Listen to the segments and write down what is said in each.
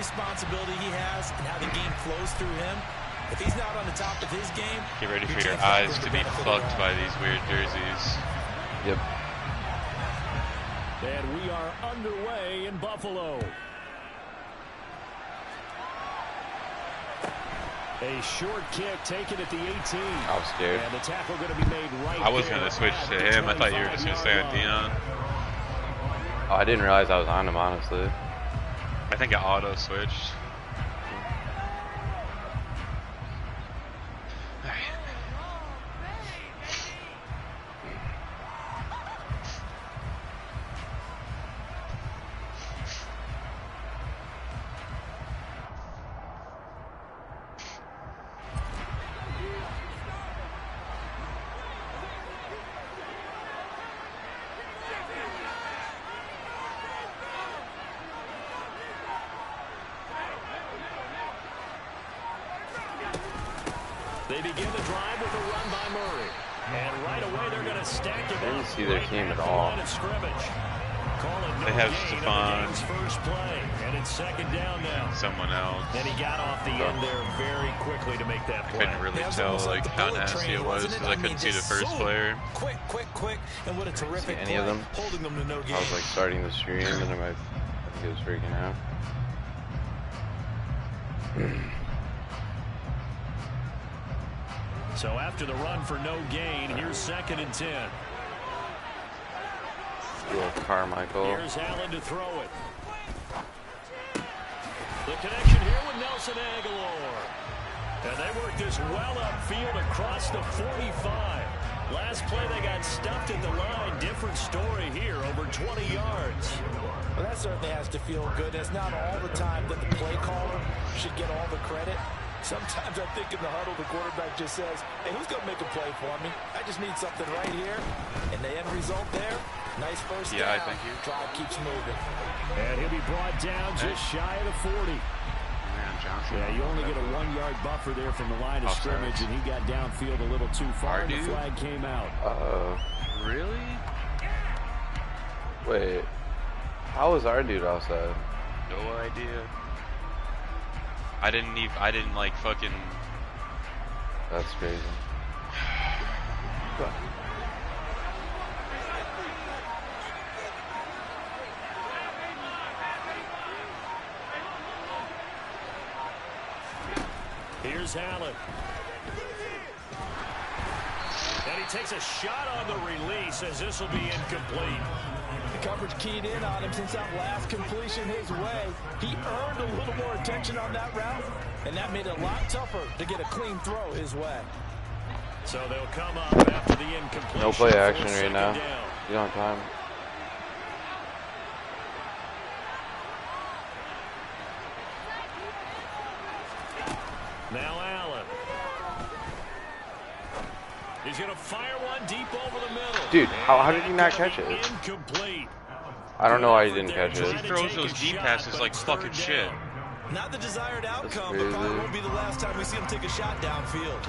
responsibility he has and how the game flows through him, if he's not on the top of his game, get ready for your eyes to be fucked by these weird jerseys. Yep. And we are underway in Buffalo. A short kick taken at the 18. I was scared. And the tackle going to be made right. I was going to switch to him. I thought you were just going to stay on Dion. Oh, I didn't realize I was on him, honestly. I think it auto switched. They begin the drive with a run by Murray. And right away they're going to stack it. I didn't see their team at all. They have Stephon. First play, and it's second down now. Someone else. And he got off the end there very quickly to make that play. I couldn't really tell like how nasty it was because I couldn't see the first player. Quick, and what a terrific any of them? Holding them to no gain. I was like starting the stream and I think it was freaking out. So after the run for no gain, here's 2nd and 10. Carmichael. Here's Allen to throw it. The connection here with Nelson Aguilar. And they worked this well upfield across the 45. Last play they got stuffed at the line. Different story here, over 20 yards. Well, that certainly has to feel good. It's not all the time that the play caller should get all the credit. Sometimes I think in the huddle, the quarterback just says, hey, who's going to make a play for me? I just need something right here. And the end result there, nice first down. Thank you. Drive keeps moving. And he'll be brought down just shy of the 40. Man, Johnson. Yeah, you only get a 1-yard buffer there from the line of scrimmage, and he got downfield a little too far, and the flag came out. Really? Wait. How was our dude outside? No idea. I didn't like fucking. That's crazy. Here's Allen. And he takes a shot on the release as this will be incomplete. The coverage keyed in on him since that last completion his way. He earned a little more attention on that route, and that made it a lot tougher to get a clean throw his way. So they'll come up after the incompletion. No play action right now. Get on time. Now Allen. He's going to fire one deep over the middle. Dude, how did he not catch it? Incomplete. I don't know why he didn't catch it. He throws those deep passes like fucking shit. Not the desired outcome, but probably won't be the last time we see him take a shot downfield.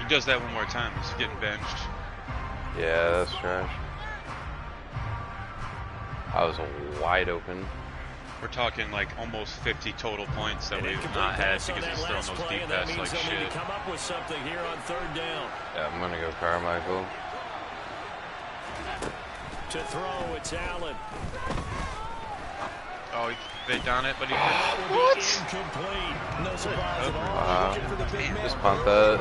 He does that one more time, he's getting benched. Yeah, that's trash. I was wide open. We're talking like almost 50 total points that we've not had because he's throwing those deep passes like shit. Come up with something here on 3rd down. Yeah, I'm gonna go Carmichael. To throw, it's Allen. Oh, they done it, but he what? Incomplete. No surprise at all. Looking for the big man. Just punt that.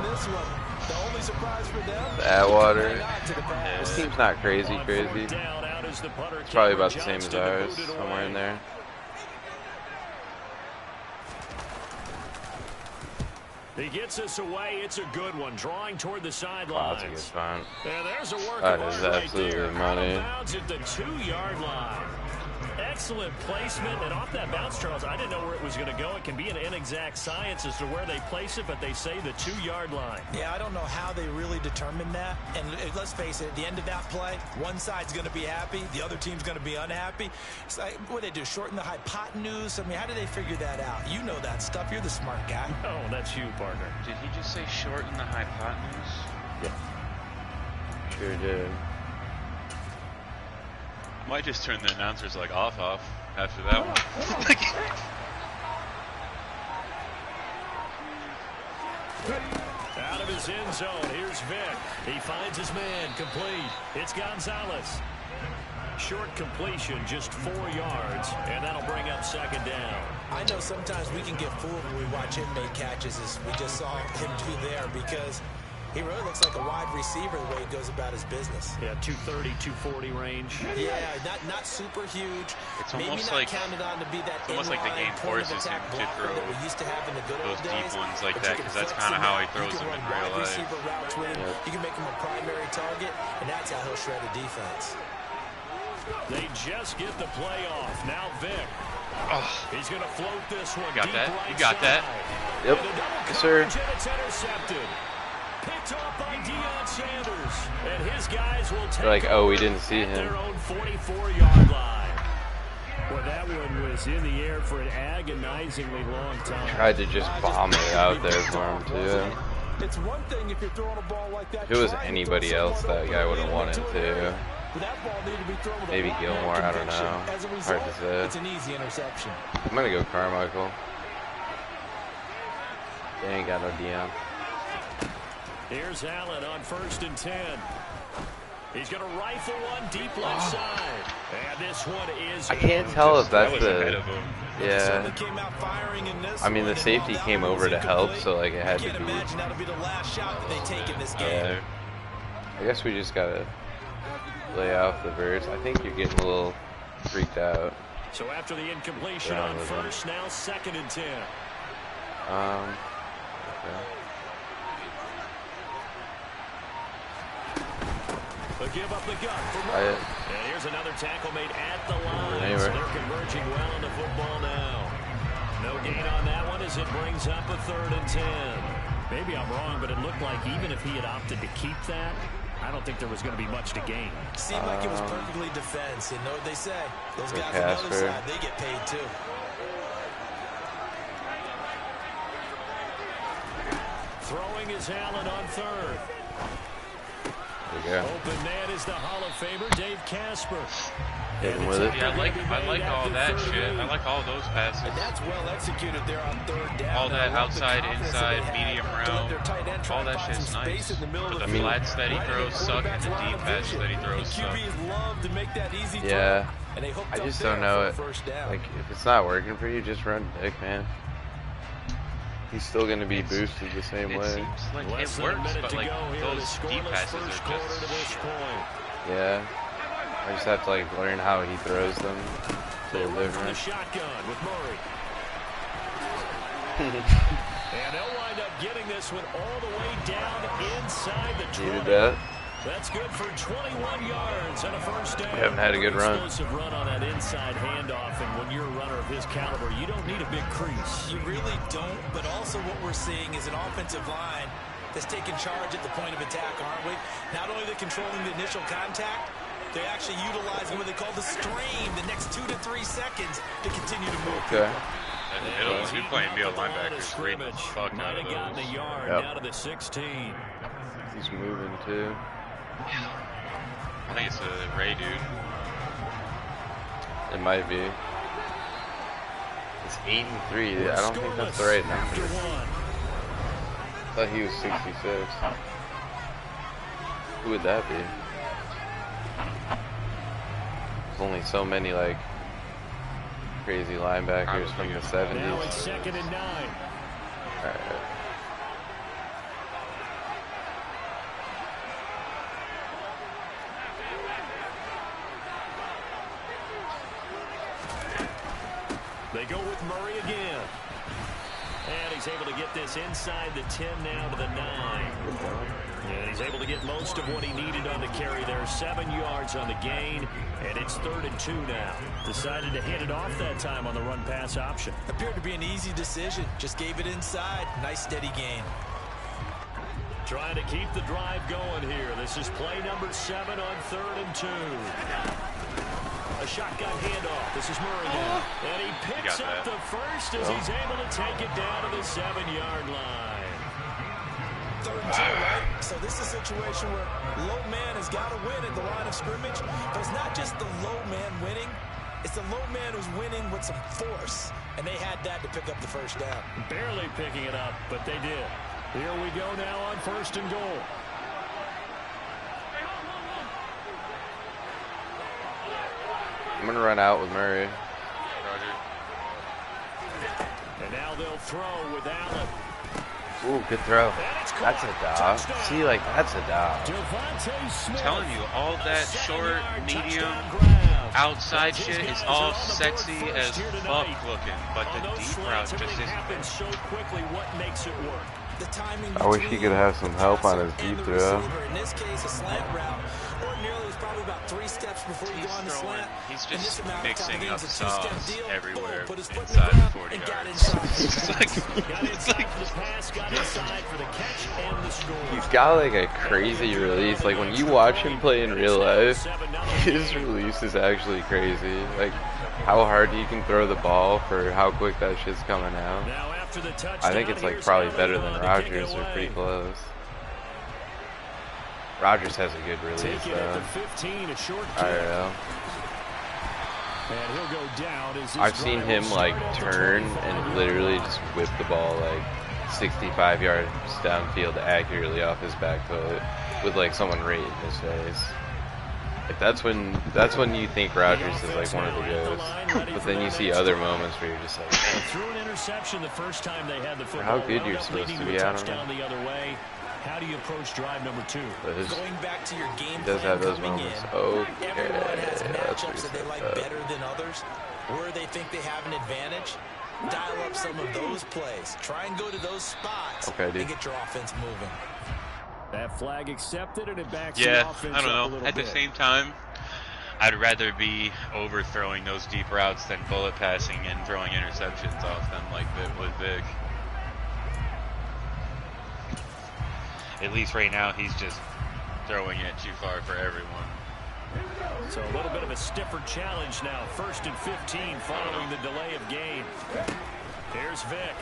The only surprise for them. The Atwater. This team's not crazy. It's probably about the same as ours, somewhere in there. He gets us away. It's a good one. Drawing toward the sidelines. That's a good punt. Yeah, there's a work that is absolutely right money. Bounds at the 2-yard line. Excellent placement, and off that bounce, Charles, I didn't know where it was going to go. It can be an inexact science as to where they place it, but they say the 2-yard line. Yeah, I don't know how they really determine that. And let's face it, at the end of that play, one side's going to be happy, the other team's going to be unhappy. It's like, what do they do, shorten the hypotenuse? I mean, how do they figure that out? You know that stuff. You're the smart guy. No, that's you, partner. Did he just say shorten the hypotenuse? Yeah. Sure did. Might just turn the announcers like off after that one. Out of his end zone, here's Vic. He finds his man, complete. It's Gonzalez. Short completion, just 4 yards, and that'll bring up second down. I know sometimes we can get fooled when we watch him make catches, as we just saw him do there, because he really looks like a wide receiver the way he goes about his business. Yeah, 230, 240 range. Yeah, not super huge. It's maybe almost not like counted on to be that it's almost like the game forces him to throw that we used to have in the good old those deep days, ones like but that, you can because that's flex kind of him how he out. throws You them can in run real wide life. receiver routes with him. You can make him a primary target, and that's how he'll shred a defense. They just get the play off. Now Vic. Oh. He's going to float this one. You got that? Right You got side. that? Yep. Yes, sir. It's intercepted. Picked off by Deion Sanders. And his guys will take like, oh, we didn't see him. their own 44-yard line. Well, that one was in the air for an agonizingly long time. Tried to just bomb it out there for him, too. It's one thing if you're throwing a ball like that. If it was anybody else, that guy would have wanted to. Maybe Gilmore, I don't know. Hard to say. It's an easy interception. I'm gonna go Carmichael. They ain't got no Dion. Here's Allen on 1st and 10. He's going to rifle one deep left side. And this one is... I can't tell if that's the... Yeah. I mean, the safety came over to help, so like it had to be... That'll be the last shot that they take in this game. I guess we just gotta lay off the verse. I think you're getting a little freaked out. So after the incompletion on 1st, now 2nd and 10. Okay. A give up the gut for Murray. And here's another tackle made at the line. So they're converging well on the football now. No gain on that one as it brings up a 3rd and 10. Maybe I'm wrong, but it looked like even if he had opted to keep that, I don't think there was going to be much to gain. Seemed like it was perfectly defense. And know what they say? Those guys on the other side, they get paid too. Throwing is Allen on 3rd. There you go. Open man is the Hall of Famer, Dave Casper. Hit him with it. Yeah, I like all that shit. I like all those passes. And that's well executed there on 3rd down. All that outside, inside, medium route. All that shit is nice. But the flats that he throws suck, and the deep passes that he throws suck. Yeah. I just don't know it. Like, if it's not working for you, just run Dick, man. He's still going to be boosted the same way. It seems like it works, but like those deep passes are just... Yeah. I just have to like learn how he throws them. It's a little different. Shotgun with Murray. And they'll wind up getting this one all the way down inside the 20. Needed that. That's good for 21 yards and a 1st down. We haven't had a good run. Explosive run on that inside handoff, and when you're a runner of his caliber, you don't need a big crease. You really don't, but also what we're seeing is an offensive line that's taking charge at the point of attack, aren't we? Not only they're controlling the initial contact, they're actually utilizing what they call the stream, the next 2 to 3 seconds to continue to move. Okay. If you're playing middle linebacker, screen the fuck out of those. Down to the 16. He's moving too. I think it's a Ray dude. It might be. It's 8-3. I don't think that's the right number. I thought he was 66. Who would that be? There's only so many like crazy linebackers from the 70s. Now it's 2nd and 9. All right. They go with Murray again. And he's able to get this inside the 10 now to the 9. And he's able to get most of what he needed on the carry there. 7 yards on the gain. And it's 3rd and 2 now. Decided to hit it off that time on the run-pass option. Appeared to be an easy decision. Just gave it inside. Nice steady gain. Trying to keep the drive going here. This is play number 7 on 3rd and 2. A shotgun handoff. This is Murray now. And he picks up the first as he's able to take it down to the 7-yard line. 3rd and 2, right? So this is a situation where low man has got to win at the line of scrimmage. But it's not just the low man winning. It's the low man who's winning with some force. And they had that to pick up the 1st down. Barely picking it up, but they did. Here we go now on 1st and goal. I'm going to run out with Murray. Roger. And now they'll throw with Allen. Ooh, good throw. That's a dog. See, like, that's a dog. I'm telling you, all that short, medium, outside shit is all sexy as fuck looking, but the deep route just isn't. So quickly, what makes it work? I wish he could have some help on his deep throw. In this case, a slant route. Ordinarily, it's probably about 3 steps before you go on the slant. He's just mixing up sauce everywhere inside the 40 yards. He's got like a crazy release. Like when you watch him play in real life, his release is actually crazy. Like how hard he can throw the ball for how quick that shit's coming out. I think it's like probably better than Rodgers. They're pretty close. Rodgers has a good release though. I don't know. I've seen him like turn and literally just whip the ball like 65 yards downfield accurately off his back foot with like someone right in his face. Like that's when you think Rodgers is like one of the goats, but then you see other moments where you're just like, how good you're supposed to be. I don't know. How do you approach drive number 2? Going back to your game he does have those moments. Okay, everyone has that's matchups that they like better than others, where they think they have an advantage. Dial up some of those plays. Try and go to those spots and get your offense moving. That flag accepted, and it backs the offense I don't up a know. little At the bit. same time, I'd rather be overthrowing those deep routes than bullet passing and throwing interceptions off them like with Vic. At least right now, he's just throwing it too far for everyone. So a little bit of a stiffer challenge now. 1st and 15 following the delay of game. Here's Vic.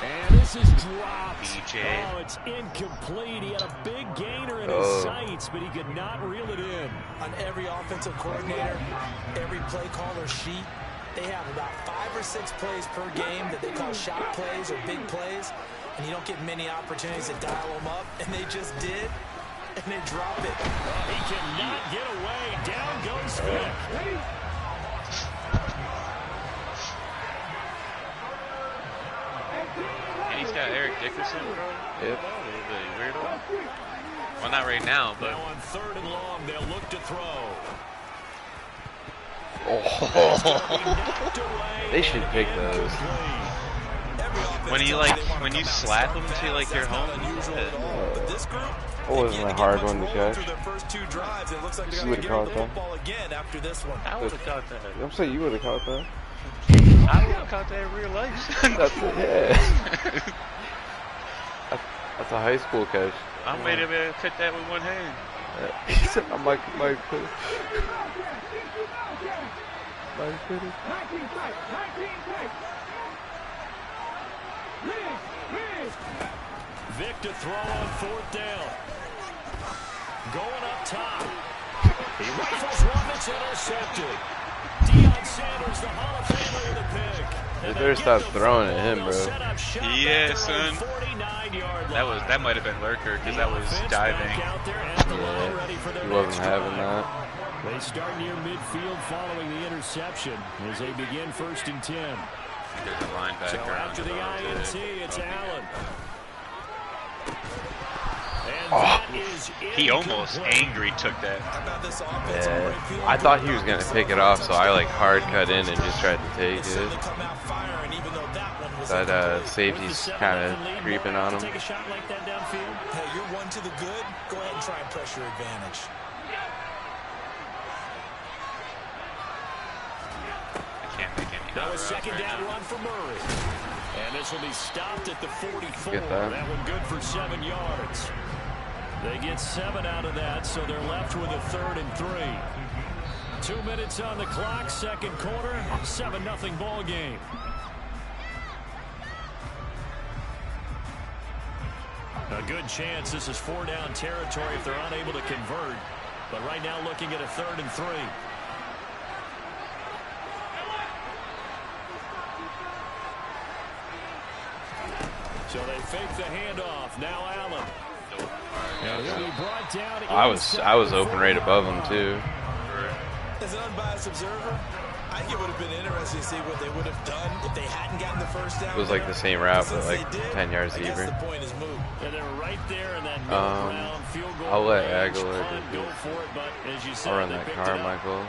And this is dropped. BJ. Oh, it's incomplete. He had a big gainer in his sights, but he could not reel it in. On every offensive coordinator, every play caller sheet, they have about 5 or 6 plays per game that they call shot plays or big plays, and you don't get many opportunities to dial them up, and they just did, and they drop it. He cannot get away. Down goes Vic. And he's got Eric Dickerson, bro. Yep. The weirdo. Well, not right now, but. Now on 3rd and long, they'll look to throw. They should pick those. When you slap them to like your home. It wasn't a hard one to catch. You would have caught that. I would have caught that. I'm saying you would have caught that. I would have caught that in real life. That's it, yeah. That's a high school catch. I might have cut that with one hand. He said, I might put it. Vic to throw on 4th down. Going up top. He rifles one that's intercepted. Deion Sanders, the Hall of Famer, with a pick. They better stop throwing at him, bro. Yeah, son. That might have been Lurker because that was diving. Yeah, he wasn't having that. They start near midfield following the interception as they begin 1st and 10. There's a linebacker. So after the INT, it's Allen. He almost angry took that. Yeah, I thought he was gonna pick it off, so I like hard cut in and just tried to take it. That safety's kind of creeping on him. Take a shot like that downfield. Hey, you're one to the good. Go ahead and try and press your advantage. I can't make any. Now a 2nd down run for Murray. And this will be stopped at the 44. Get that. That one good for 7 yards. They get 7 out of that, so they're left with a 3rd and 3. 2 minutes on the clock, 2nd quarter, 7-0 ball game. A good chance this is 4-down territory if they're unable to convert. But right now looking at a 3rd and 3. So they fake the handoff. Now Allen. And he'll be brought down. I was open right above him too. As an unbiased observer, I think it would have been interesting to see what they would have done if they hadn't gotten the first down. It was like the same route, but like 10 yards deeper. The point is moved. And they're right there in that middle ground field goal. I'll let Aguilar go for it, but as you said, I'll run that Carmichael.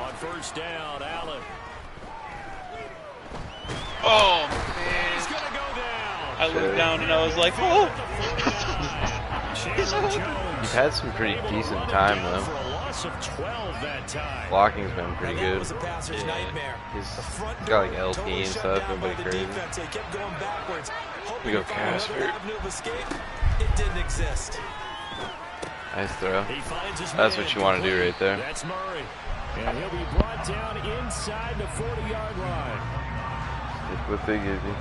On first down, Allen. Oh, man. He's going to go down. I looked down and I was like, oh. He's had some pretty decent time, though. Blocking's been pretty good. He's got like LP and stuff, nobody crazy. We go Casper. It didn't exist. Nice throw. That's what you want to do right there. That's Murray. And he'll be brought down inside the 40-yard line. That's what they give you.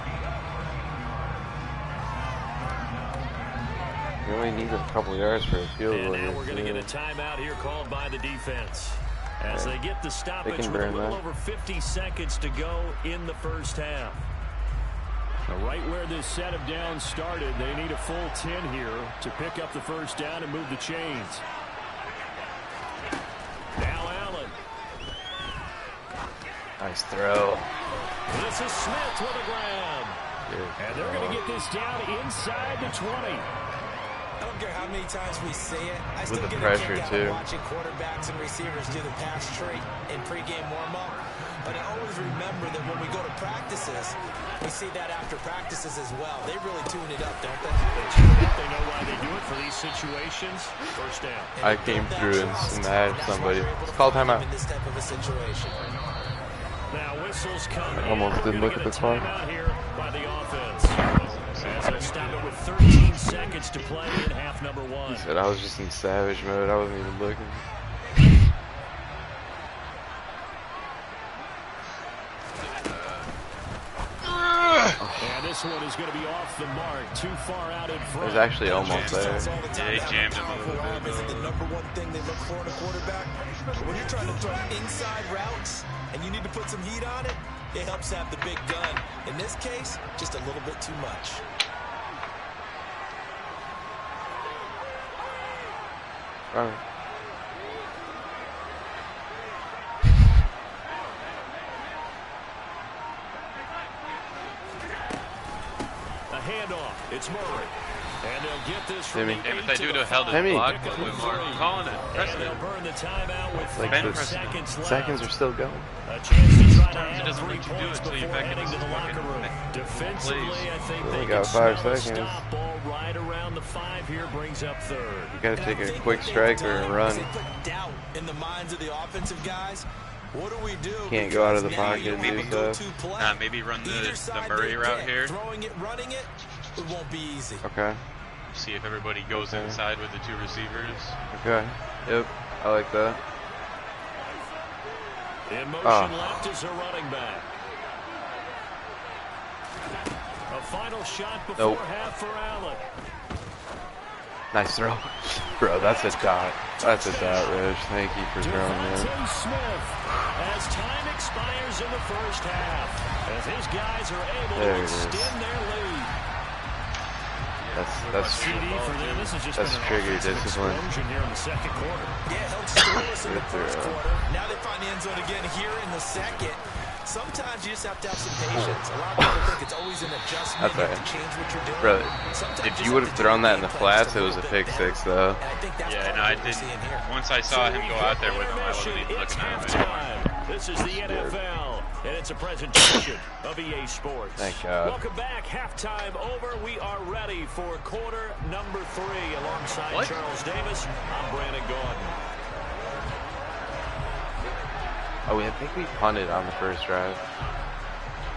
You only need a couple yards for a field goal. And now we're going to get a timeout here called by the defense. As they get the stoppage with a little over 50 seconds to go in the first half. Now right where this set of downs started, they need a full 10 here to pick up the first down and move the chains. Now Allen. Nice throw. This is Smith with a grab. And they're going to get this down inside the 20. I don't care how many times we say it. I still With the get pressure, a kick out too. of watching quarterbacks and receivers do the pass trait in pregame warm-up. But I always remember that when we go to practices, we see that after practices as well. They really tune it up, don't they? They tune it up. They know why they do it for these situations. First down. I came through and smashed somebody. It's called timeout. In this type of a situation. Now whistles come in. Almost didn't look at the clock. Here by the offense. As they'll stop it with 13 seconds to play in half number one. He said I was just in savage mode. I wasn't even looking. And this one is going to be off the mark, too far out in front. It was actually almost there. Yeah, he jammed him a little bit. Is it the number one thing they look for in a quarterback? When you're trying to throw inside routes and you need to put some heat on it, it helps have the big gun. In this case, just a little bit too much. All right. A handoff. It's Murray. And they'll get this from Timmy. the Damn, if 8 they to do the to held 5. his block, Pick up we the weren't 3. calling it. And Pressing they'll it. burn the timeout with Like 30 the seconds left. seconds are still going. A chance to try to It add doesn't 3 let you do points it till you're before back in heading to the locker room. Defensively, I think We they only can got 5 smell the seconds. stop. Ball right around the 5 here brings up third. You gotta take a quick strike or a run. They put doubt in the minds of the offensive guys. What do we do? Can't go out of the Because now pocket you and have do a go-to stuff. play. Maybe run Either the side Murray they route pick, here. Throwing it, running it, it won't be easy. Okay. See if everybody goes Okay. inside with the 2 receivers. Okay. Yep. I like that. In motion left is a running back. A final shot before half for Allen. Nice throw. Bro, that's a dot. That's a dot, Reg. Thank you for throwing that. Devontae Smith, as time expires in the first half, as his guys are able There to it is. extend their lead. That's CD for them. This is just That's been an trigger offensive discipline. explosion here in the second quarter. Yeah, held scoreless in the Good first throw. quarter. Now they find the end zone again here in the second. Sometimes you just have to have some patience. A lot of people think it's always an adjustment. That's You have right. to change what you're doing. Bro, Sometimes if just you would have have to thrown do that in the game plans flats, just it was a little pick bit 6, better. though. And I think that's Yeah, part no, of I what we're didn't. seeing here. Once I saw him go out there with him, I wasn't even looking at him anymore. This is the NFL, and it's a presentation of EA Sports. Thank God. Welcome back. Halftime over. We are ready for quarter number 3. Alongside What? Charles Davis, I'm Brandon Gordon. Oh, I think we punted on the first drive.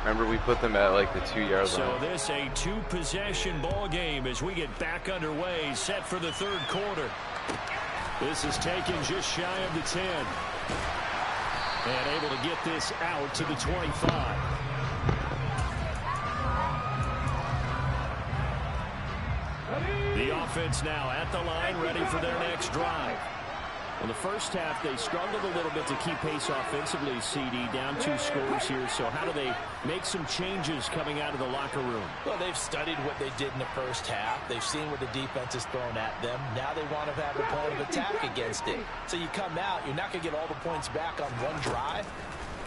Remember, we put them at like the 2-yard So line. this a 2-possession ball game as we get back underway, set for the third quarter. This is taken just shy of the 10. And able to get this out to the 25. The offense now at the line, ready for their next drive. In the first half, they struggled a little bit to keep pace offensively, CD, down 2 scores here. So how do they make some changes coming out of the locker room? Well, they've studied what they did in the first half. They've seen what the defense has thrown at them. Now they want to have a plan of attack against it. So you come out, you're not going to get all the points back on one drive,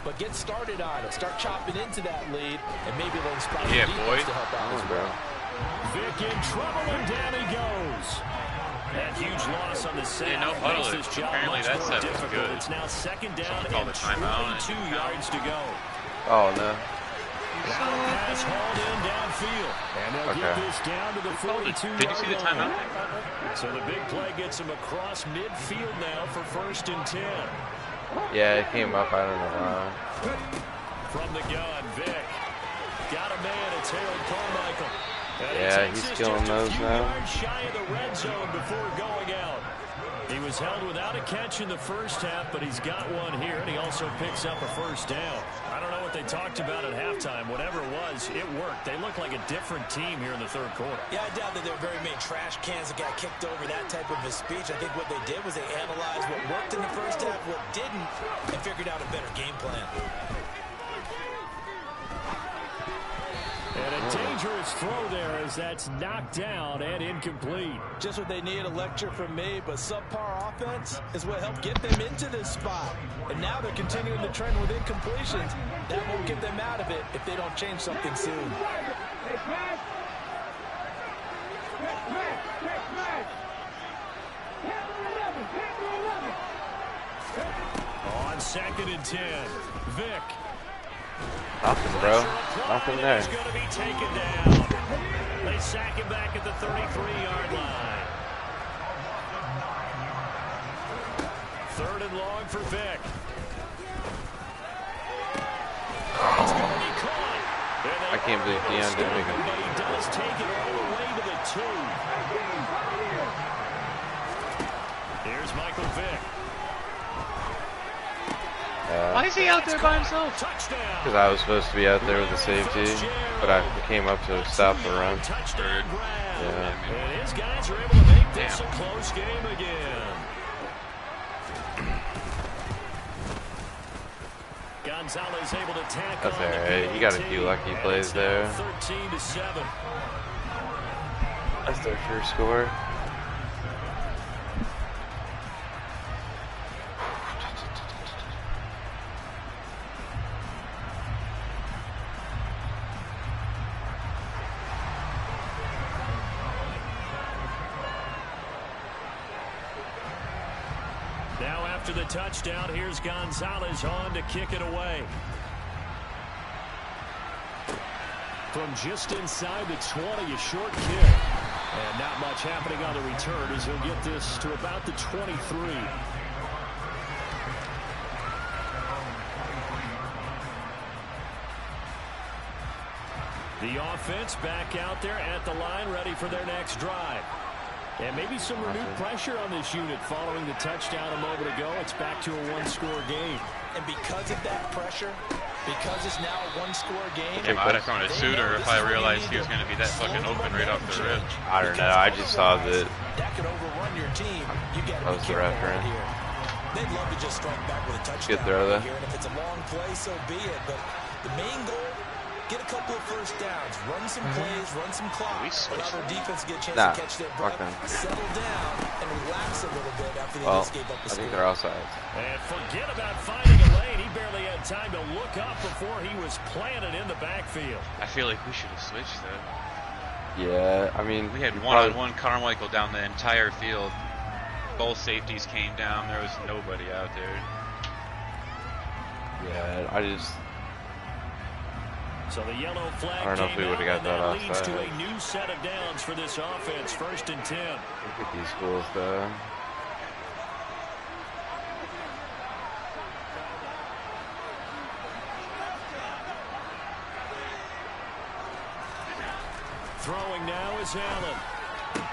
but get started on it. Start chopping into that lead, and maybe they'll inspire the defense to help out as well. Vic in trouble, and down he goes. That huge loss on the set. Yeah, no huddle. Apparently that set was good. It's now second down and 22 yards to go. Oh, no. Pass hauled in downfield. And they'll get this down to the 42-yard Did you see the timeout? So the big play gets him across midfield now for 1st and 10. Yeah, it came up. I don't know why. From the gun, Vic. Got a man. It's Harold Carmichael. Yeah, he's killing those now. Shy of the red zone before going out. He was held without a catch in the first half, but he's got one here, and he also picks up a 1st down. I don't know what they talked about at halftime. Whatever it was, it worked. They look like a different team here in the 3rd quarter. Yeah, I doubt that there were very many trash cans that got kicked over that type of a speech. I think what they did was they analyzed what worked in the first half, what didn't, and figured out a better game plan. And a dangerous throw there as that's knocked down and incomplete. Just what they need, a lecture from me, but subpar offense is what helped get them into this spot. And now they're continuing the trend with incompletions. That won't get them out of it if they don't change something soon. On 2nd and 10, Vic. Nothing, bro. Nothing there. He's going to be taken down. They sack him back at the 33-yard line. 3rd and long for Vic. It's going to be caught. I can't believe Deion didn't make it. But he does take it all the way to the 2. Here's Michael Vick. Why is he out there by himself? Because I was supposed to be out there with the safety, but I came up to stop the run. Yeah. And his guys are able to make this a close game again. Gonzalez able to tackle. That's alright. You got a few lucky plays there. 13-7. That's their first score. Now after the touchdown, here's Gonzalez on to kick it away. From just inside the 20, a short kick. And not much happening on the return as he'll get this to about the 23. The offense back out there at the line, ready for their next drive. And maybe some renewed pressure on this unit following the touchdown a moment ago. It's back to a 1-score game. And because of that pressure, because it's now a 1-score game, I might have thrown a suitor if I realized he was going to be that fucking open right off the rip. I don't know. I just saw that. That could overrun your team. You got That was the referee. They'd love to just strike back with a touchdown. Good throw there. Here, and if it's a long play, so be it. But the main goal, get a couple of first downs, run some plays, run some clock, allow their defense to get a chance to catch their breath, settle down, and relax a little bit after they just gave up the score. I think they're outside. And forget about finding a lane. He barely had time to look up before he was planted in the backfield. I feel like we should have switched that. Yeah, I mean, we had one-on-one Carmichael down the entire field. Both safeties came down. There was nobody out there. Yeah, I just. So the yellow flag I don't know if we would have got that offside. Leads to offside. a new set of downs for this offense. 1st and 10. Look at these schools, though. Throwing now is Allen.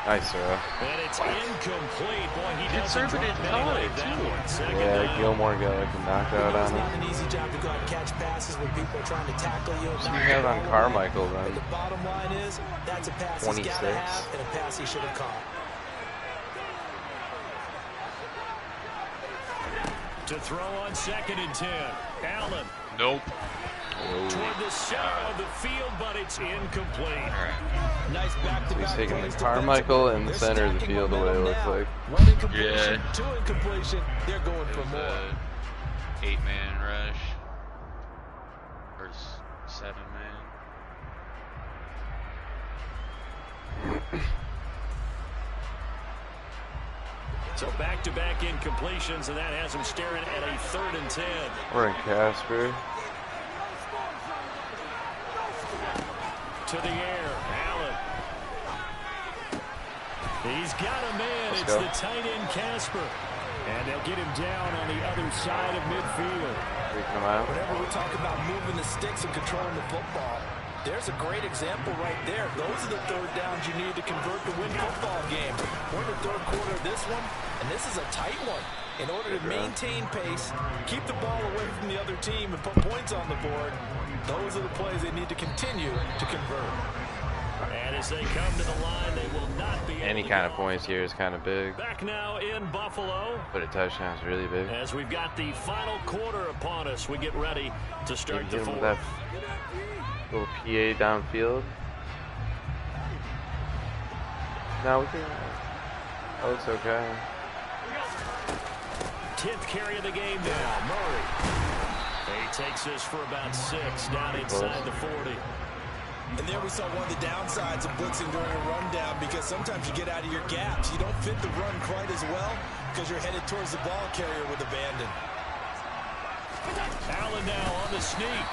Nice throw. And it's incomplete. Boy, he doesn't drop Conservative that one. Yeah, Gilmore got like a knockout on It's him. not an easy job to go out and catch passes when people are trying to tackle you. What do you have on Carmichael then? The bottom line is that's a pass he's got to 26. have and a pass he should have caught. To throw on 2nd and 10. Allen. Nope. Toward the center of the field, but it's incomplete. Nice back-to-back. He's taking the Carmichael in the center of the field away, it looks like. One incompletion, Yeah. 2 incompletion. They're going for more. 8-man rush. Or 7-man. So back-to-back incompletions, and that has him staring at a 3rd and 10. We're in Casper. To the air, Allen. He's got a man. Let's it's go. the tight end, Casper. And they'll get him down on the other side of midfield. Freaking him out. Whenever we talk about moving the sticks and controlling the football, there's a great example right there. Those are the 3rd downs you need to convert to win football games. We're in the 3rd quarter of this one, and this is a tight one. In order to maintain pace, keep the ball away from the other team, and put points on the board, those are the plays they need to continue to convert. And as they come to the line, they will not be Any able kind to of points here is kind of big. back now in Buffalo. But a touchdown is really big. As we've got the final quarter upon us, we get ready to start Maybe the hit him with fourth. that little PA downfield. No, we can. Oh, it's okay. 10th carry of the game now, Murray. He takes this for about 6 down inside the 40. And there we saw one of the downsides of blitzing during a rundown, because sometimes you get out of your gaps. You don't fit the run quite as well because you're headed towards the ball carrier with abandon. Allen now on the sneak.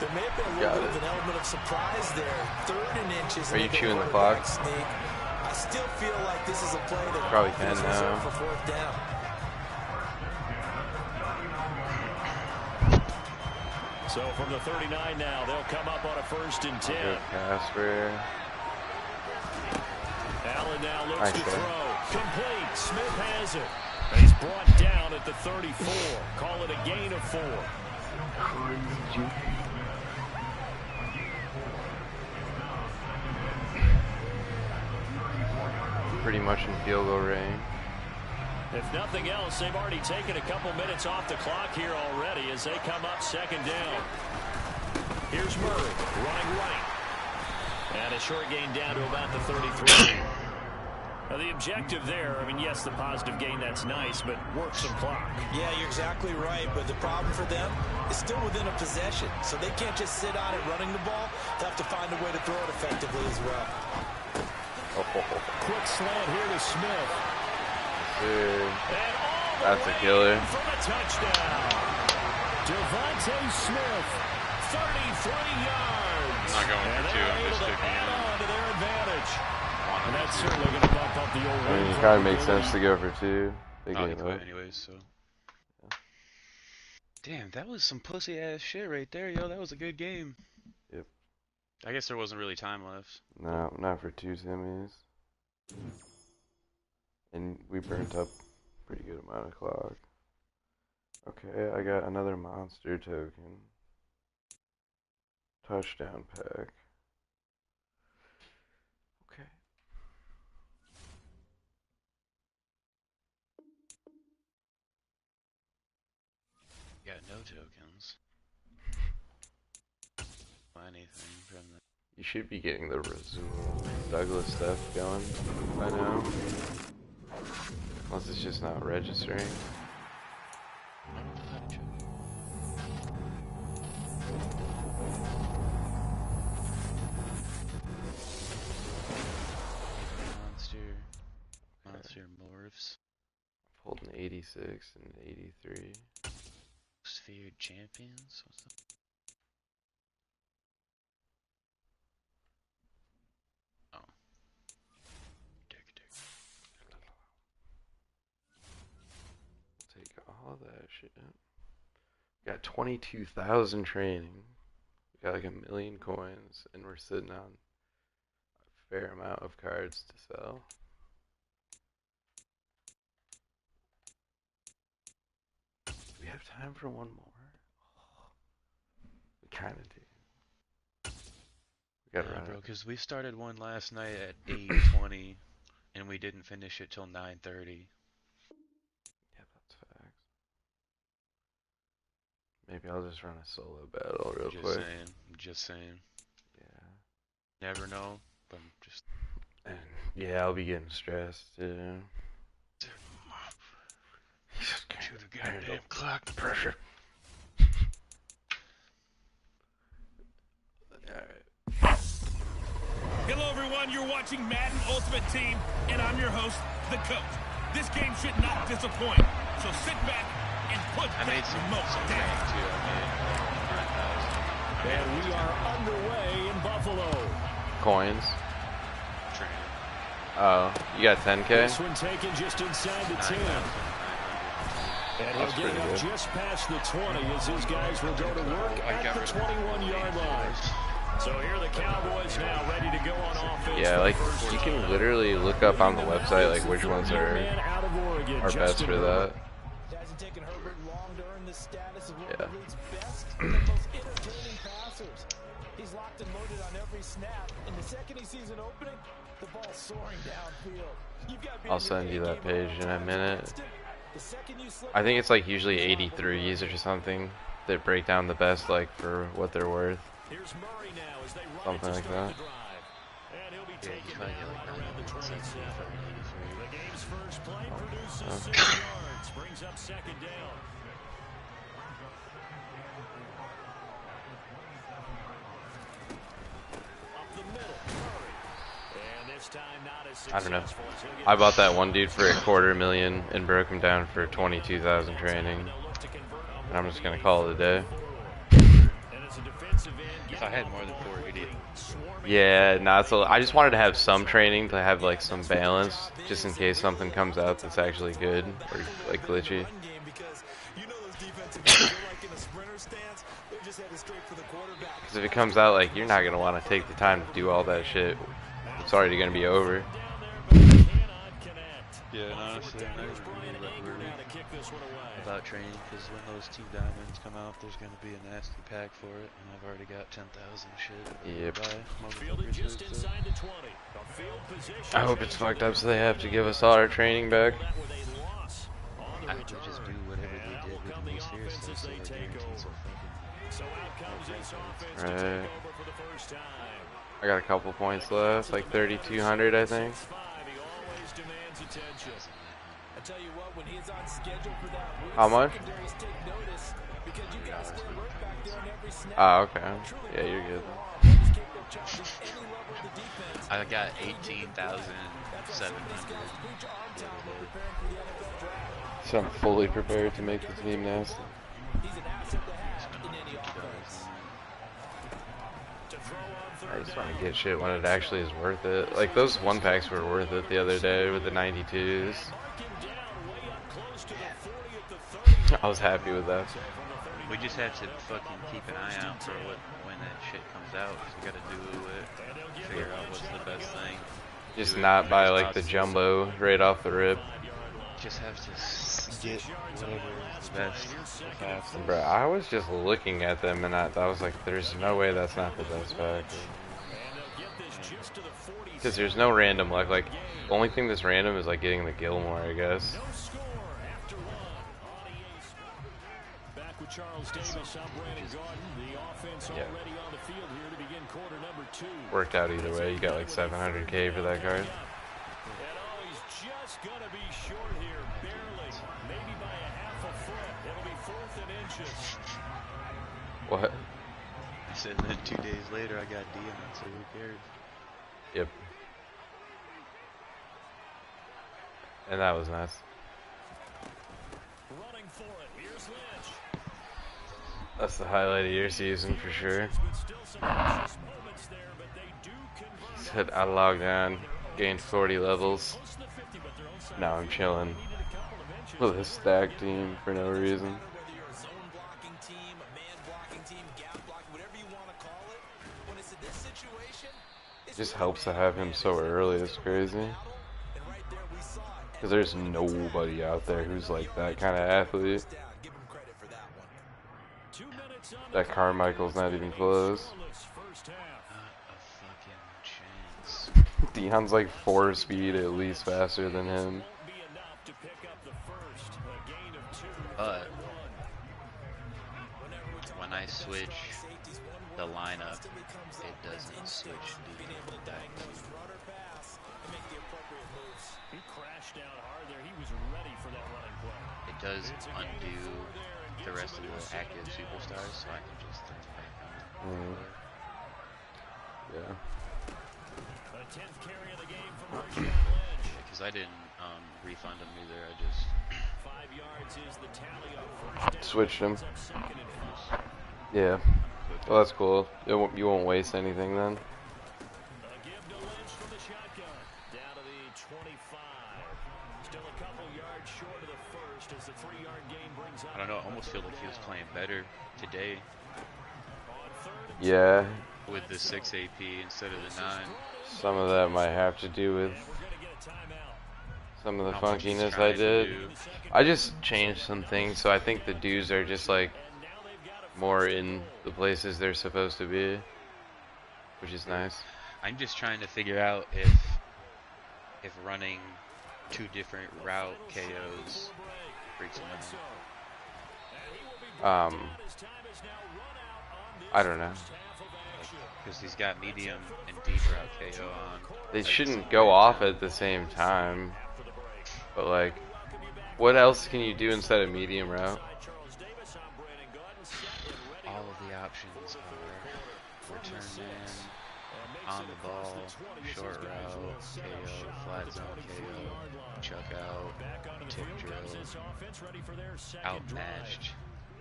There may have been a little bit of an element of surprise there. 3rd and inches. Are you chewing the clock? Sneak. I still feel like this is a play that Probably can is now. reserved for 4th down. So from the 39 now, they'll come up on a 1st and 10. Good Casper. Allen now looks Nice to play. throw. Complete. Smith has it. He's brought down at the 34. Call it a gain of 4. Pretty much in field goal range. If nothing else, they've already taken a couple minutes off the clock here already as they come up 2nd down. Here's Murray running right. And a short gain down to about the 33. Now the objective there, I mean, yes, the positive gain, that's nice, but work some clock. Yeah, you're exactly right, but the problem for them is still within a possession, so they can't just sit on it running the ball. They'll have to find a way to throw it effectively as well. Quick slant here to Smith. Dude, And all the that's a way killer. in for a touchdown. Devontae Smith, 33 yards. I'm not going And for 2, they're I'm just able to sticking add in. on to their advantage. One And of that's the certainly going to bump up the old I mean, win it kind of makes probability. sense to go for 2. They Oh, he gave quit up. anyways, so. Damn, that was some pussy ass shit right there, yo. That was a good game. Yep. I guess there wasn't really time left. No, not for 2 semis. And we burnt up a pretty good amount of clock. Okay, I got another monster token. Touchdown pack. Okay. Got no tokens. Anything from the. You should be getting the Razul Douglas stuff going by now. Unless it's just not registering. Monster morphs. Pulled an 86 and 83. Sphere champions? What's that? Oh. Take all that shit. Got 22,000 training. We got like 1 million coins, and we're sitting on a fair amount of cards to sell. Do we have time for one more? We kind of do. We gotta run bro, it. because we started one last night at 8:20, and we didn't finish it till 9:30. Yeah, that's facts. Maybe I'll just run a solo battle real Just quick. saying. Just saying. Yeah. Never know, but I'm just. And yeah, I'll be getting stressed too. Just Shoot the goddamn clock. the pressure. Alright. Hello, everyone. You're watching Madden Ultimate Team, and I'm your host, the coach. This game should not disappoint. So sit back and put I made that some remote training down. too. I And we are underway in Buffalo. Coins. made training. Oh, you got 10K? This one taken just inside the 10. And That's he'll get pretty up good. just past the 20 as his guys will go to work at the 21-yard line. So here are the Cowboys now ready to go on offense. Yeah, for like the first you time. can literally look up on the website like which ones are Out of Oregon, best Justin for Herbert. that. It hasn't taken Herbert long to earn the status of one Yeah. of the league's best and most entertaining passers. He's locked and loaded on every snap, and the second he sees an opening, the ball's soaring downfield. You've got to be I'll on your send you A that game at page all in a times minute. against him. The second you slip I think it's like usually he's on the 83s road. or something that break down the best like for what they're worth. Here's Murray now as they run Something it to like start that. the drive. And he'll be Yeah, taken you probably down get like around the 91 cents 27. for The game's first play produces Okay. 6 yards, brings up second down. Up the middle, Murray. And this time not as I don't know. successful as he'll get I bought that one dude for $250,000 and broke him down for 22,000 training. And I'm just gonna call it a day. And as a defensive end, If I had more than 480, Yeah, not so. I just wanted to have some training to have like some balance, just in case something comes out that's actually good or like glitchy. Run game because you know those defensive guys are like in a sprinter stance. They're just headed straight for the quarterback. Because if it comes out like you're not gonna want to take the time to do all that shit, it's already gonna be over. yeah, and honestly, I'm not even really worried about training because when those team diamonds come out, there's going to be a nasty pack for it, and I've already got 10,000 shit. Yep. Fielded just inside the 20. A field position I hope it's fucked up so they have to give us all our training back. that with a loss on the I would return. just do whatever they did with Come the the Series offense as so they we're take guaranteed so over. fucking. So out comes this offense to Right. take over for the first time. I got a couple points left, like 3,200 I think. 6'5", he always demands attention. I tell you what, when he's on schedule for that week, How much? secondaries take notice because you got to stay alert back there on every snap. Ah, okay. Yeah, you're good. Runners can't go charging any level of the defense. I got 18,700. Huge arm talent when preparing for the NFL draft. So I'm fully prepared to make the team nasty. He's an asset to have in any offense. To throw on I third just down. want to get shit when it actually is worth it. Like those one packs were worth it the other day with the 92s. Mark him down way up close to the 40 at the 30. I was happy with that. We just have to fucking keep an eye out for when that shit comes out. 'Cause we gotta do it, figure out what's the best thing. Just Do it not buy as like the possible. jumbo right off the rip. Just have to get whatever is the best. Bro, I was just looking at them and I was like, there's no way that's not the best pack. And they'll get this just to the 40. Because there's no random luck. Like, the only thing that's random is like getting the Gilmore, I guess. No score after one on EA Sports. Back with Charles Davis, I'm Brandon Gordon. The offense Yeah. already on the field here to begin quarter number 2. Worked out either way. You got like 700K for that card. And oh, he's just going to be short here, barely. Maybe by a half a foot. It'll be 4th and inches. What? He said then 2 days later I got Dion, so who cares? Yep. And that was nice. Running for it. Here's Lynch. That's the highlight of your season for sure. But still some precious moments there, but they do convert. Said I logged on, gained 40 levels. Close to the 50, but their own side Now I'm chilling needed a couple of inches. with a stack team for no reason. Whether you're a zone blocking team, a man blocking team, gap blocking, whatever you want to call it, when it's in this situation, It just helps to have him so early. It's crazy. and right there we saw it. Because there's nobody out there who's like that kind of athlete. Down. Give him credit for that one. 2 minutes on That Carmichael's not even close. first half. Not a fucking chance. Dion's like 4 speed at least faster than him. Won't be enough to pick up the first. A gain of 2. But Whenever when I switch the lineup, it doesn't switch the backfield. He crashed down hard there. He was ready for that running play. It does undo the rest of the active superstars, so I can just throw them back on. Yeah. A 10th carry of the game from Marshawn Lynch. Because I didn't refund him either. I just 5 yards is the tally on first down. Switched him. Up second and 4. Yeah. Well, that's cool. You won't waste anything then. A give to Lynch from the shotgun. Down to the 25. Still a couple yards short of the first as the 3-yard gain brings up. I don't know. I almost feel like he was playing better today Yeah. with the 6 AP instead of the 9. Some of that might have to do with some of the How much he's funkiness I trying to did. do. I just changed some things, so I think the dudes are just like more in the places they're supposed to be, which is nice. I'm just trying to figure out if running 2 different route KOs breaks him out. I don't know. Because he's got medium and deep route KO on. They shouldn't go off at the same time, but like, what else can you do instead of medium route? All of the options are return man, on the ball, short route, KO, flat zone KO, chuck out, tick drill, outmatched,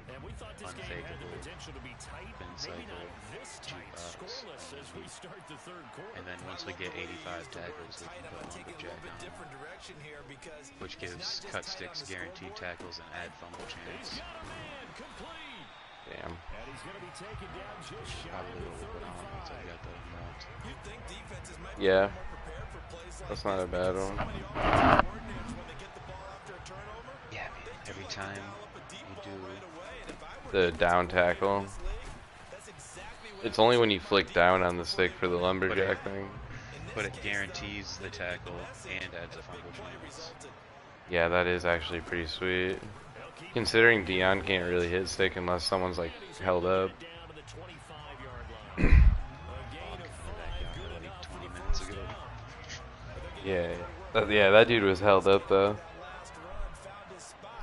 unfakeable, spin cycle, jukebox, and then once we get 85 tackles, we can put lumberjack on, which gives cut sticks guaranteed tackles and add fumble chance. Damn. Probably a little bit on once I got that unlocked. Yeah. That's not a bad one. Yeah, I mean, every time you do The down tackle. It's only when you flick down on the stick for the lumberjack thing. but it guarantees the tackle and adds a fumble chance. Yeah, that is actually pretty sweet. Considering Dion can't really hit stick unless someone's like held up. Yeah, that dude was held up though.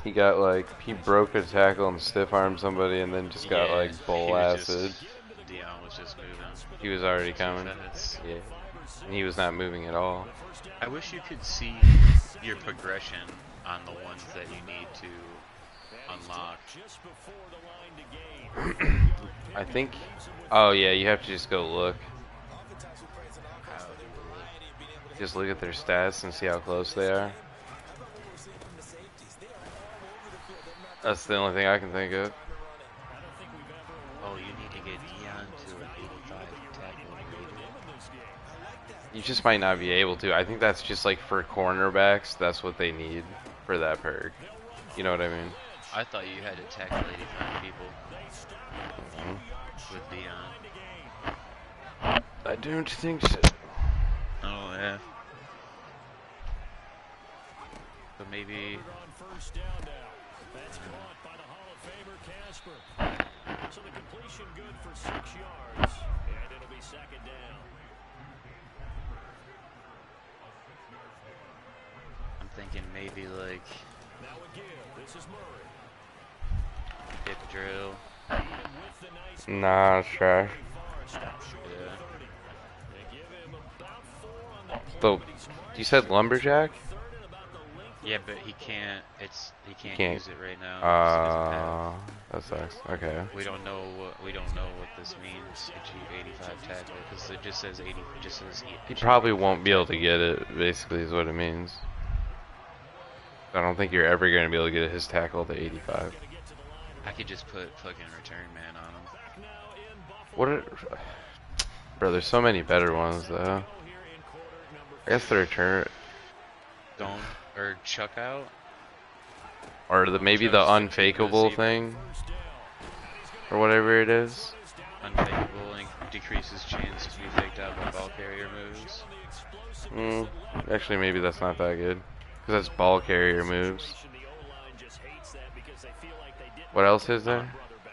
He got like, he broke a tackle and stiff armed somebody and then just got like bull acid. Dion was just moving. He was already coming. Yeah. And he was not moving at all. I wish you could see your progression on the ones that you need to unlock. I think, oh yeah, you have to just go look. Just look at their stats and see how close they are. That's the only thing I can think of. Oh, you need to get Dion to an 85 tackle rating. You just might not be able to. I think that's just like for cornerbacks, that's what they need for that perk. You know what I mean? I thought you had to tackle 85 people with Dion. I don't think so. Oh, yeah. But maybe... That's caught by the Hall of Famer Casper. So the completion good for 6 yards, and it'll be second down. I'm thinking maybe like Now a give. This is Murray. hip drill. And with the nice Nah, it's trash. stop short of Yeah. 30. They give him about 4 on the play, So, but he's smart. you said lumberjack? Third and about the length. Yeah, but he can't. He can't Can't. use it right now. 'cause he doesn't have- That sucks. Okay. We don't know what this means. Achieve 85 tackle because it just says 80. It just says He probably won't be able to get it, basically, is what it means. I don't think you're ever going to be able to get his tackle to 85. I could just put fucking return man on him. What are... Bro, there's so many better ones, though. I guess the return... Don't or chuck out. Or maybe the unfakeable thing. Or whatever it is. Unfakeable and decreases chance to be faked out by ball carrier moves. Actually, maybe that's not that good. Because that's ball carrier moves. What else is there?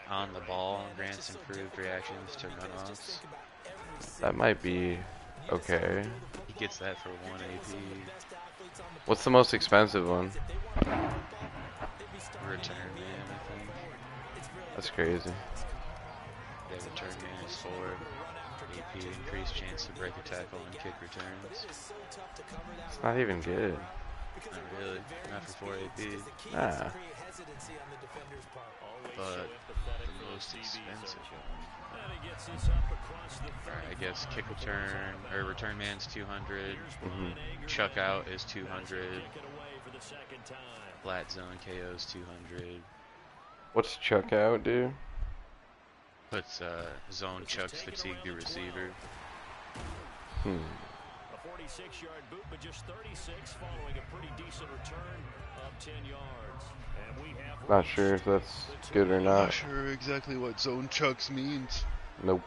on the ball, Grant's improved reactions to runoffs. That might be okay. He gets that for 1 AP. What's the most expensive one? Return man, I think. That's crazy. Yeah, return man is 4. AP, increased chance to break a tackle and kick returns. It's not even good. Not really. Not for 4 AP. Nah. But the most expensive one. Alright, I guess kick return, or return man's 200. Chuck out is 200. Flat zone KO is 200. What's chuck out, dude? Puts zone chucks fatigue the receiver. A 46-yard boot, but just 36 following a pretty decent return of 10 yards. And we have Not sure if that's good or not. Not sure exactly what zone chucks means. Nope.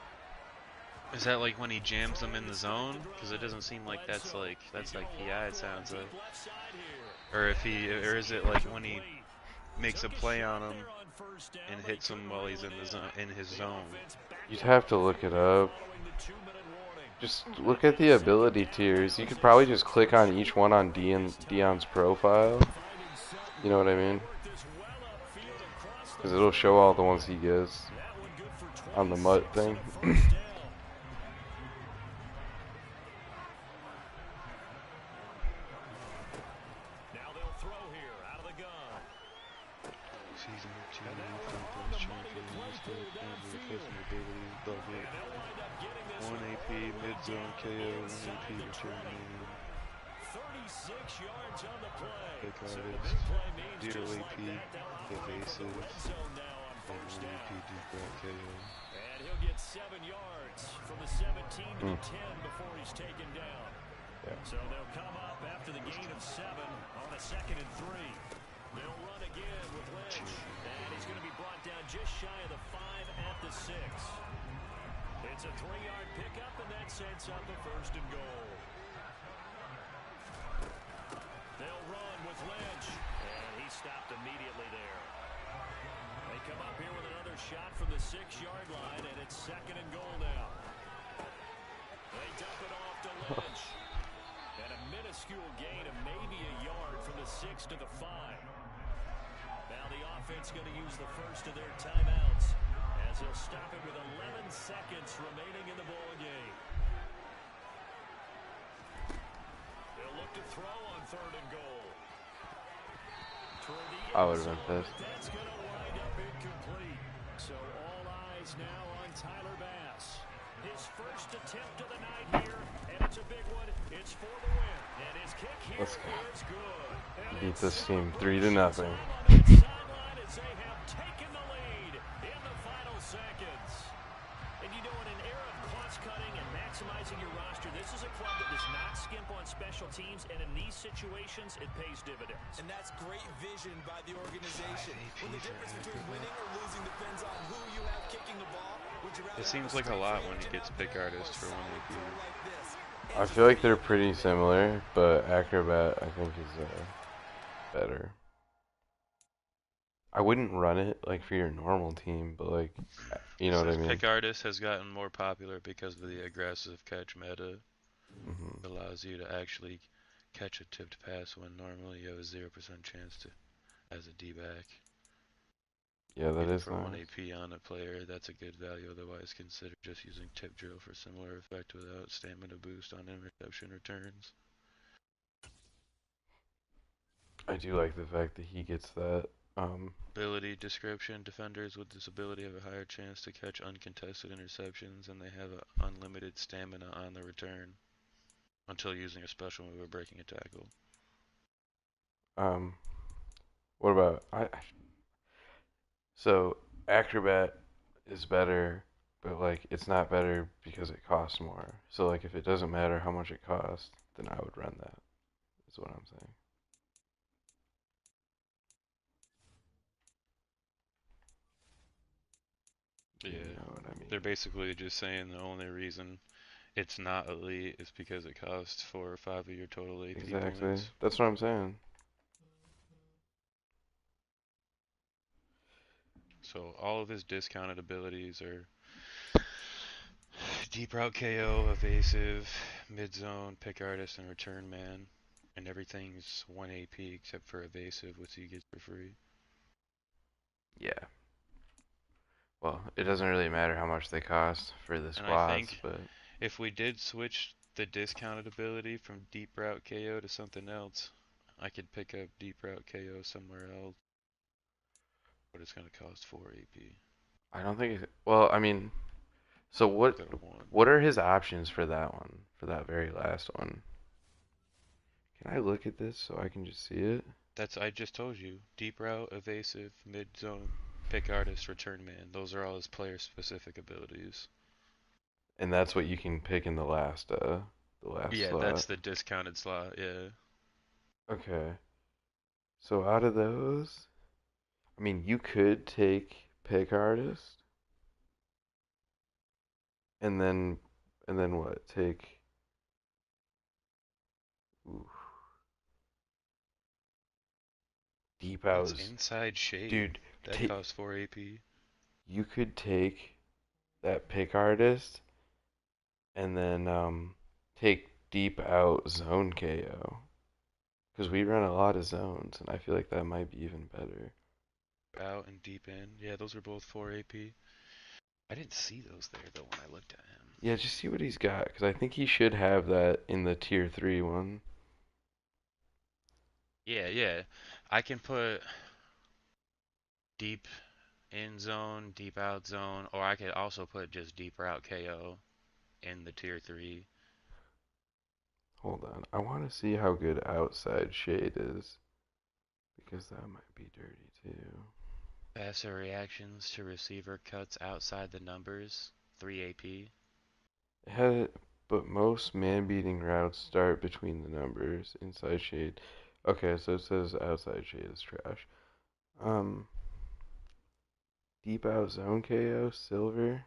Is that like when he jams them in the zone? Because it doesn't seem like that's like PI. It sounds like. Or is it like when he makes a play on him and hits him while he's in his zone? You'd have to look it up. Just look at the ability tiers. You could probably just click on each one on Dion's profile. You know what I mean? Because it'll show all the ones he gets on the Mut thing. Mid-zone KO, 1 AP return man. 36 yards on the play. Pick artist, 0 AP, evasive, and 1 AP deep route KO. And he'll get 7 yards from the 17 to the 10 before he's taken down. So they'll come up after the gain of 7 on a 2nd and 3. They'll run again with Lynch. And he's going to be brought down just shy of the 5 at the 6. It's a 3-yard pickup, and that sets up a 1st and goal. They'll run with Lynch, and he stopped immediately there. They come up here with another shot from the 6-yard line, and it's 2nd and goal now. They dump it off to Lynch. And a minuscule gain of maybe a yard from the 6 to the 5. Now the offense going to use the first of their timeouts, as he'll stop it with 11 seconds remaining in the ball game. They'll look to throw on 3rd and goal. I would have been pissed. That's going to wind up incomplete. So all eyes now on Tyler Bass. His first attempt of the night here, and it's a big one. It's for the win. And his kick here is good. Beat this team 3-0. As they have taken the lead in the final seconds. And you know, in an era of cost-cutting and maximizing your roster, this is a club that does not skimp on special teams, and in these situations, it pays dividends. And that's great vision by the organization. When the difference between winning or losing depends on who you have kicking the ball. It seems like a lot when he gets pick artist for 1 AP. I feel like they're pretty similar, but Acrobat I think is better. I wouldn't run it like for your normal team, but like, you know what I mean? Pick artist has gotten more popular because of the aggressive catch meta. It allows you to actually catch a tipped pass when normally you have a 0% chance to as a D-back. Yeah, that is for nice. 1 AP on a player, that's a good value. Otherwise, consider just using tip drill for similar effect without stamina boost on interception returns. I do like the fact that he gets that. Ability description: defenders with this ability have a higher chance to catch uncontested interceptions, and they have unlimited stamina on the return until using a special move or breaking a tackle. What about so Acrobat is better, but like it's not better because it costs more. So like if it doesn't matter how much it costs, then I would run that. Is what I'm saying. Yeah, you know what I mean? They're basically just saying the only reason it's not elite is because it costs 4 or 5 of your total AP Exactly. points. That's what I'm saying. So all of his discounted abilities are deep route KO, evasive, mid zone, pick artist, and return man. And everything's 1 AP except for evasive, which he gets for free. Yeah. Well, it doesn't really matter how much they cost for the And I squads, think but if we did switch the discounted ability from deep route KO to something else, I could pick up deep route KO somewhere else. But it's gonna cost 4 AP. I don't think well, I mean, so Instead of 1. what are his options for that one? For that very last one? Can I look at this so I can just see it? I just told you. Deep route, evasive, mid zone, pick artist, return man. Those are all his player specific abilities. And that's what you can pick in the last Yeah, slot. that's the discounted slot, yeah. Okay. So out of those, I mean, you could take pick artist and then what? Take ooh, deep It's outs. inside shade. Dude, That costs 4 AP. you could take that pick artist and then take deep out zone KO because we run a lot of zones and I feel like that might be even better. Out and deep in. Yeah, those are both 4 AP. I didn't see those there though when I looked at him. Yeah, just see what he's got because I think he should have that in the tier 3 one. Yeah. I can put deep in zone, deep out zone, or I could also put just deep route KO in the tier 3. Hold on, I want to see how good outside shade is because that might be dirty too. Faster reactions to receiver cuts outside the numbers, 3 AP. It had, but most man-beating routes start between the numbers. Inside shade. Okay, so it says outside shade is trash. Um, deep out zone KO silver.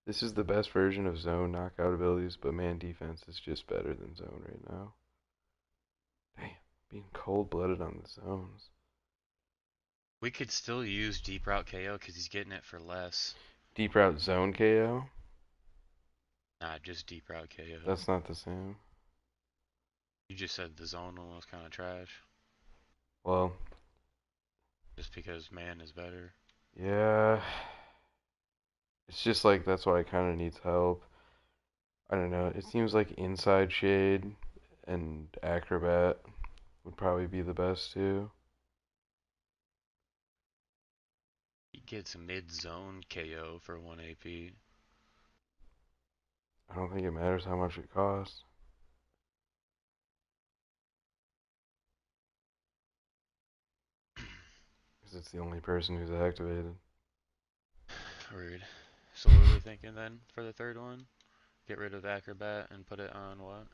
This is the best version of zone knockout abilities, but man defense is just better than zone right now. Damn, being cold-blooded on the zones. We could still use deep route KO because he's getting it for less. Deep route zone KO. Nah, just deep route KO. That's not the same. You just said the zone one was kind of trash. Well, Just because man is better. yeah. It's just like that's why it kind of needs help. I don't know. It seems like inside shade and acrobat would probably be the best too. He gets mid zone KO for 1 AP. I don't think it matters how much it costs. Because it's the only person who's activated. Rude. So what are we thinking then for the third one? Get rid of acrobat and put it on what?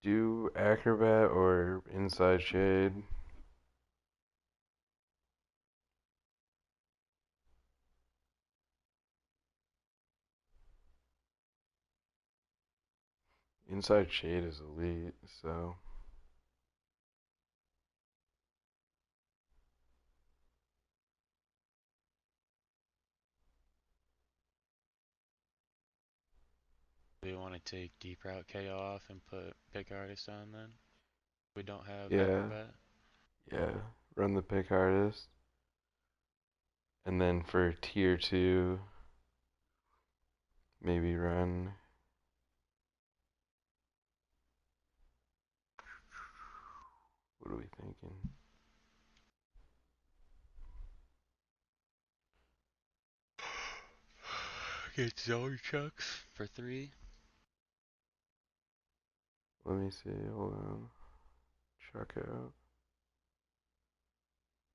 Do acrobat or inside shade. Inside shade is elite, so Do we want to take deep route KO off and put pick artist on then? We don't have yeah, acrobat. yeah. Run the pick artist. And then for tier 2, maybe run. What are we thinking? Get zone chucks for 3. Let me see. Hold on. Chuck out.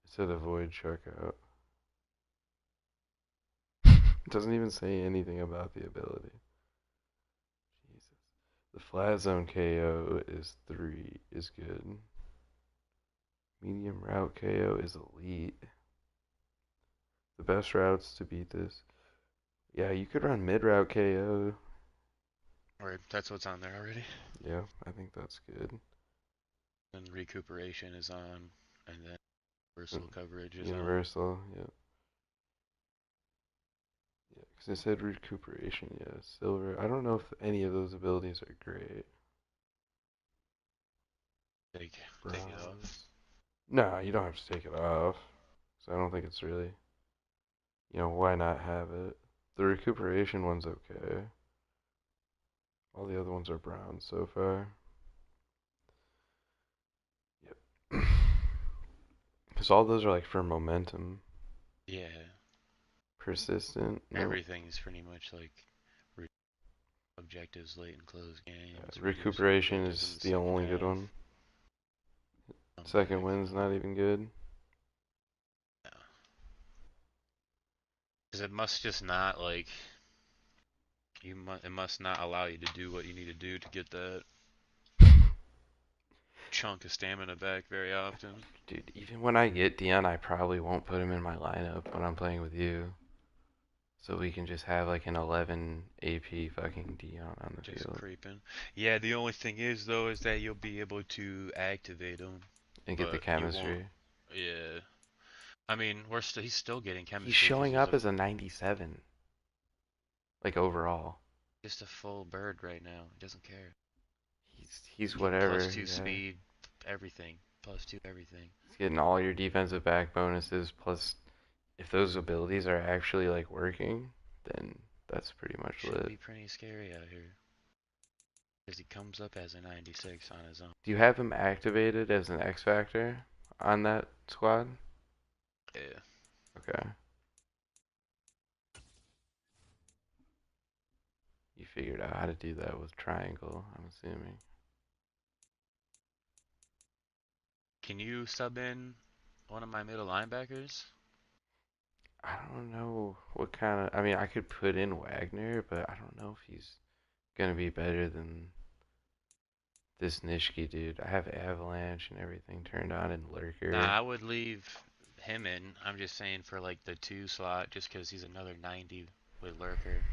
It said avoid chuck out. It doesn't even say anything about the ability. Jesus. The flat zone KO is good. Medium route KO is elite. The best routes to beat this. Yeah, you could run mid route KO. Or that's what's on there already. Yeah, I think that's good. And recuperation is on, and then universal coverage is on. Universal, yep. Because it said recuperation, yeah. Silver. I don't know if any of those abilities are great. Take it off. No, you don't have to take it off. So I don't think it's really, why not have it? The recuperation one's okay. All the other ones are brown so far. Yep. Because all those are like for momentum. Yeah. Persistent. Nope. Everything's pretty much like objectives late and close games. Recuperation is the only good one. Second win's not even good. No. Because it must just not like it must not allow you to do what you need to do to get that chunk of stamina back very often. Dude, even when I get Dion, I probably won't put him in my lineup when I'm playing with you. So we can just have like an 11 AP fucking Dion on the just field. Creeping. Yeah, the only thing is though is that you'll be able to activate him and get the chemistry. Yeah. I mean, he's still getting chemistry. He's showing up as a 97. Like overall. Just a full bird right now. He doesn't care. He's whatever. +2 speed, everything. +2 everything. He's getting all your defensive back bonuses, plus if those abilities are actually like working, then that's pretty much lit. Should be pretty scary out here. Because he comes up as a 96 on his own. Do you have him activated as an X Factor on that squad? Yeah. Okay. You figured out how to do that with triangle, I'm assuming. Can you sub in one of my middle linebackers? I don't know what kind of... I mean, I could put in Wagner, but I don't know if he's going to be better than this Nishki dude. I have Avalanche and everything turned on in Lurker. Nah, I would leave him in. I'm just saying for like the 2 slot, just because he's another 90 with Lurker.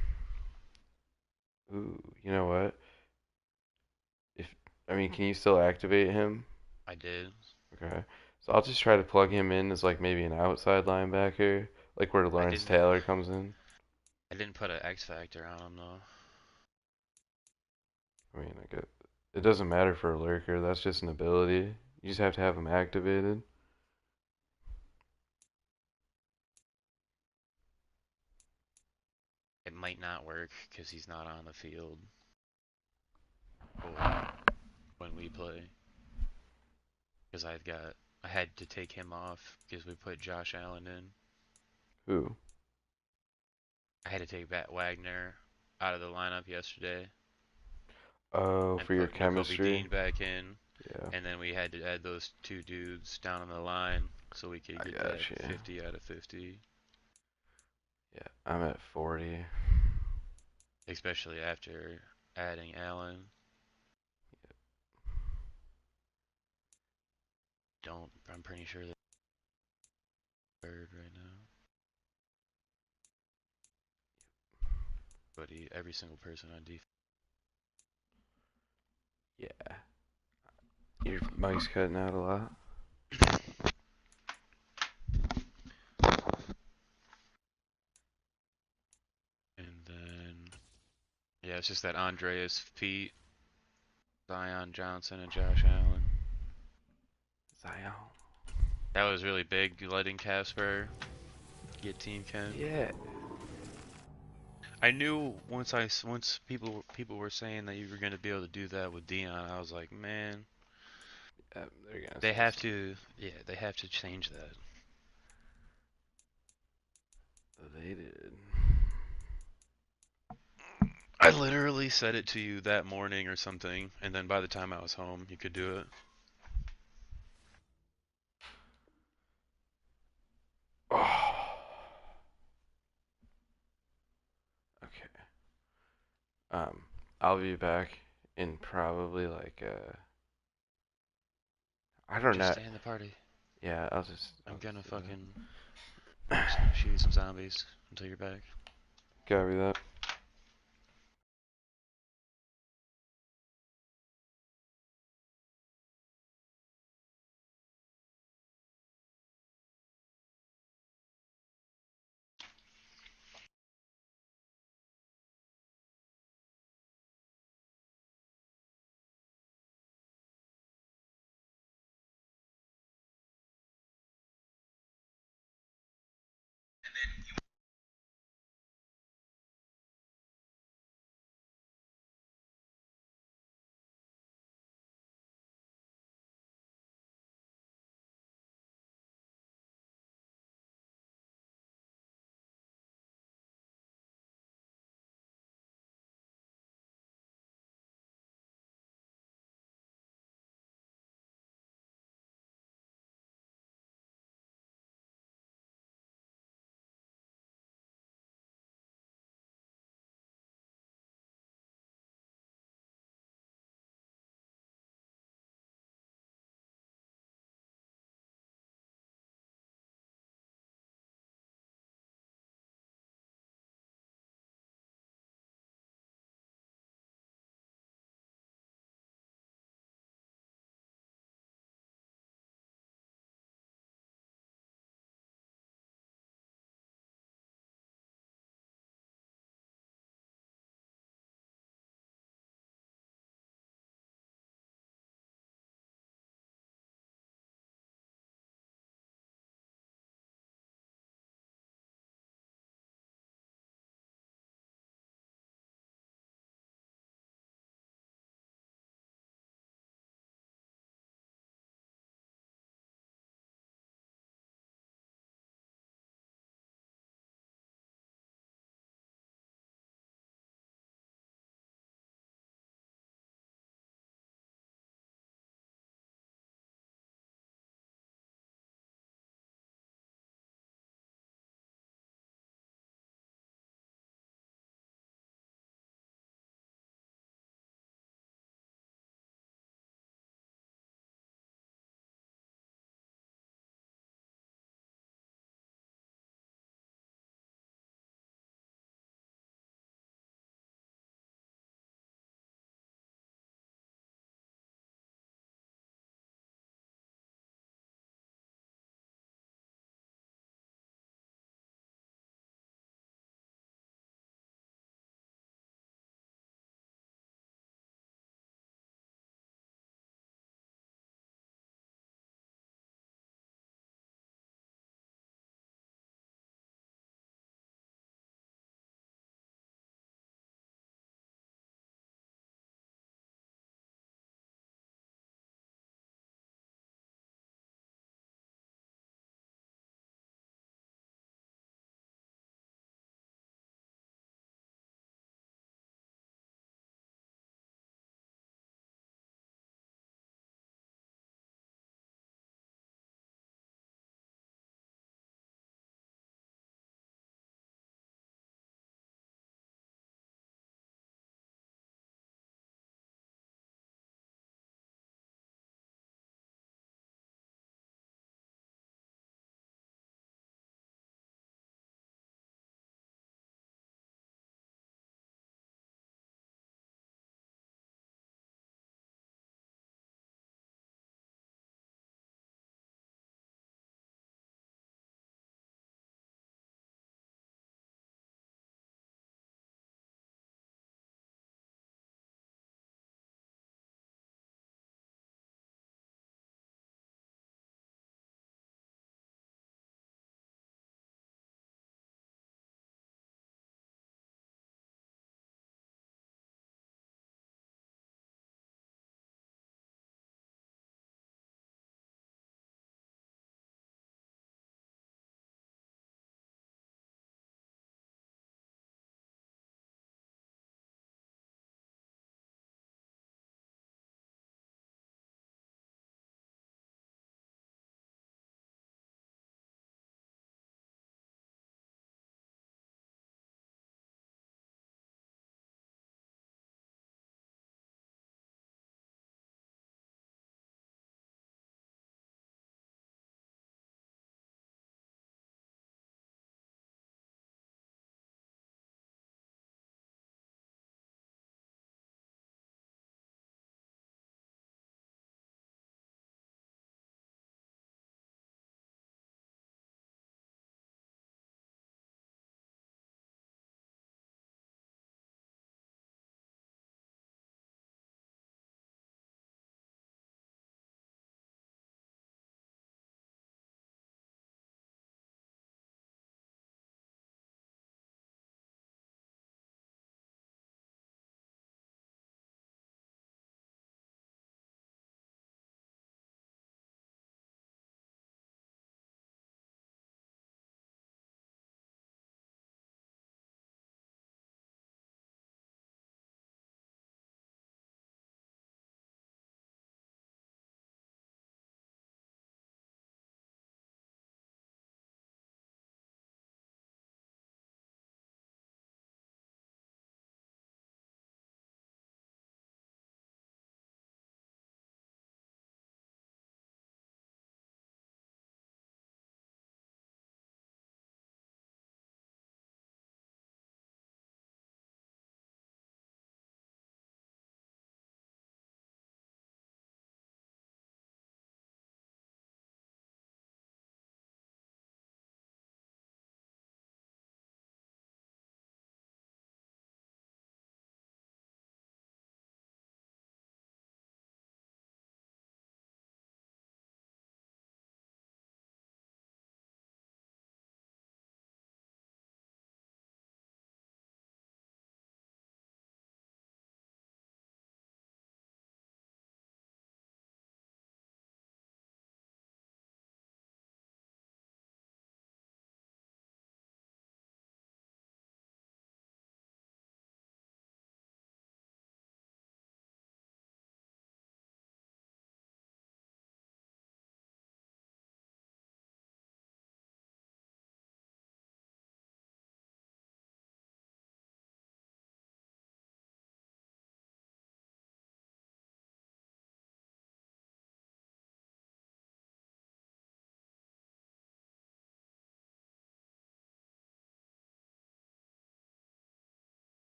Ooh, you know what? Can you still activate him? I did. Okay. So I'll just try to plug him in as like maybe an outside linebacker, like where Lawrence Taylor comes in. I didn't put an X factor on him though. I mean, it doesn't matter for a lurker. That's just an ability. You just have to have him activated. It might not work because he's not on the field when we play. Because I had to take him off because we put Josh Allen in. Who? I had to take Wagner out of the lineup yesterday. Oh, for your chemistry? Dean back in. Yeah. And then we had to add those 2 dudes down on the line so we could get that 50 out of 50. Yeah, I'm at 40. Especially after adding Allen. Yep. I'm pretty sure that third right now. But every single person on defense. Yeah. Your mic's cutting out a lot. And then, yeah, it's just that Andreas Pete, Zion Johnson, and Josh Allen. Zion. That was really big, letting Casper get team chem. Yeah. I knew once people were saying that you were gonna be able to do that with Dion, I was like, man, they have to change that. They did. I literally said it to you that morning or something, and then by the time I was home, you could do it. Oh. Okay. I'll be back in probably like I don't know. Just stay in the party. Yeah, I'm gonna fucking shoot some zombies until you're back. Copy that.